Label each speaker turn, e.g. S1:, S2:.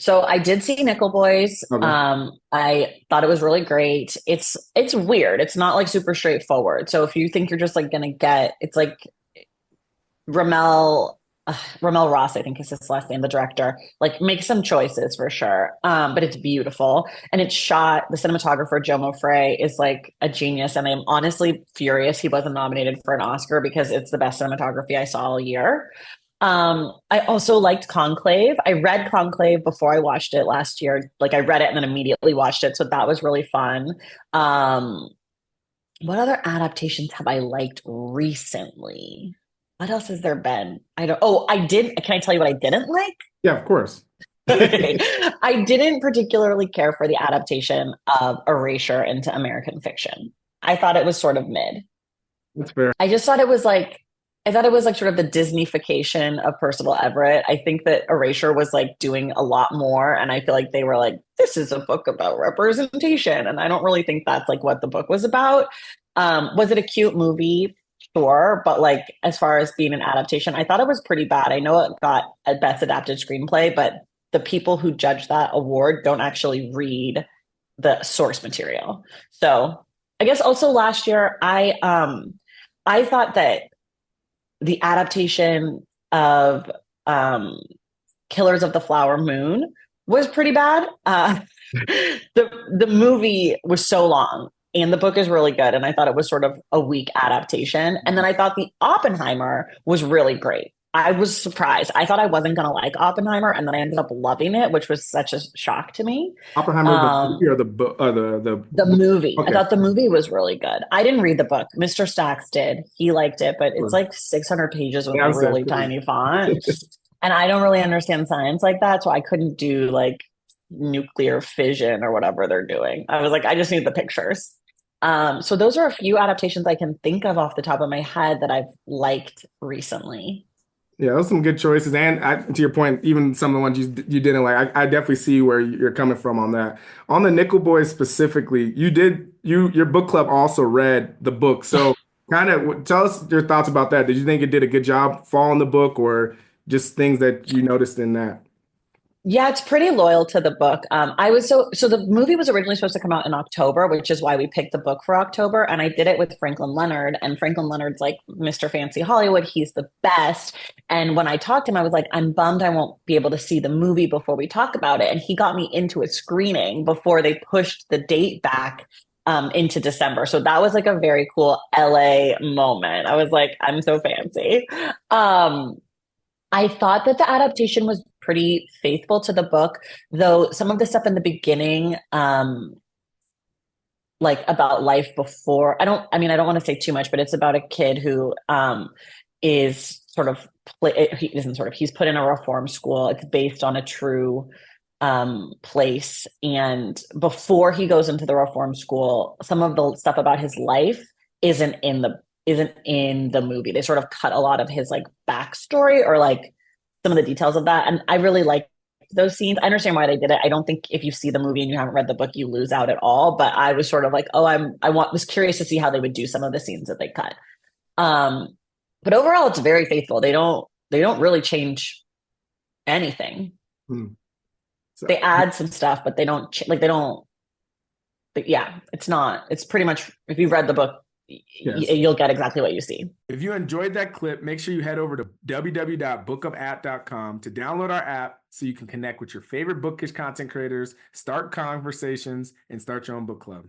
S1: So I did see Nickel Boys.
S2: Okay.
S1: I thought it was really great. It's weird. It's not like super straightforward. So if you think you're just like gonna get, it's like Ramel Ramel Ross, I think is his last name, the director. Like make some choices for sure. But it's beautiful. And it's shot, the cinematographer Joe Mofrey is like a genius. And I'm honestly furious he wasn't nominated for an Oscar because it's the best cinematography I saw all year. I also liked Conclave. I read Conclave before I watched it last year. Like I read it and then immediately watched it. So that was really fun. Um, what other adaptations have I liked recently? What else has there been? I don't, oh, I did. Can I tell you what I didn't like?
S2: Yeah, of course.
S1: Okay. I didn't particularly care for the adaptation of Erasure into American fiction. I thought it was sort of mid.
S2: That's fair.
S1: I just thought it was like, I thought it was like sort of the Disneyfication of Percival Everett. I think that Erasure was like doing a lot more. And I feel like they were like, this is a book about representation. And I don't really think that's like what the book was about. Was it a cute movie? Sure. But like, as far as being an adaptation, I thought it was pretty bad. I know it got a best adapted screenplay, but the people who judge that award don't actually read the source material. So I guess also last year, I thought that the adaptation of um, Killers of the Flower Moon was pretty bad. The movie was so long, and the book is really good, and I thought it was sort of a weak adaptation. And then I thought the Oppenheimer was really great. I was surprised. I thought I wasn't going to like Oppenheimer, and then I ended up loving it, which was such a shock to me.
S2: Oppenheimer, the movie
S1: Um,
S2: or the book, the
S1: the
S2: book?
S1: movie. I
S2: Okay.
S1: thought the movie was really good. I didn't read the book. Mr. Stacks did. He liked it, but it's
S2: Sure.
S1: like 600 pages with
S2: Yeah, I said
S1: really
S2: pretty.
S1: tiny font. And I don't really understand science like that. So I couldn't do like nuclear fission or whatever they're doing. I was like, I just need the pictures. So those are a few adaptations I can think of off the top of my head that I've liked recently.
S2: Yeah, those are some good choices. And to your point, even some of the ones you didn't like, I definitely see where you're coming from on that. On the Nickel Boys specifically, your book club also read the book. So kind of tell us your thoughts about that. Did you think it did a good job following the book, or just things that you noticed in that?
S1: Yeah, it's pretty loyal to the book. I was so the movie was originally supposed to come out in October, which is why we picked the book for October. And I did it with Franklin Leonard, and Franklin Leonard's like Mr. Fancy Hollywood. He's the best. And when I talked to him, I was like, I'm bummed I won't be able to see the movie before we talk about it. And he got me into a screening before they pushed the date back into December. So that was like a very cool LA moment. I was like, I'm so fancy. Um, I thought that the adaptation was pretty faithful to the book, though some of the stuff in the beginning, like about life before, I don't want to say too much, but it's about a kid who is sort of, he isn't sort of, he's put in a reform school. It's based on a true place. And before he goes into the reform school, some of the stuff about his life isn't in the movie. They sort of cut a lot of his like backstory or like some of the details of that. And I really like those scenes. I understand why they did it. I don't think if you see the movie and you haven't read the book, you lose out at all. But I was sort of like, oh, was curious to see how they would do some of the scenes that they cut. Um, but overall, it's very faithful. They don't really change anything.
S2: Hmm. So,
S1: They add some stuff, but they don't. But yeah, it's not. It's pretty much if you've read the book,
S2: yes.
S1: you'll get exactly what you see.
S2: If you enjoyed that clip, make sure you head over to www.bookupapp.com to download our app so you can connect with your favorite bookish content creators, start conversations, and start your own book club.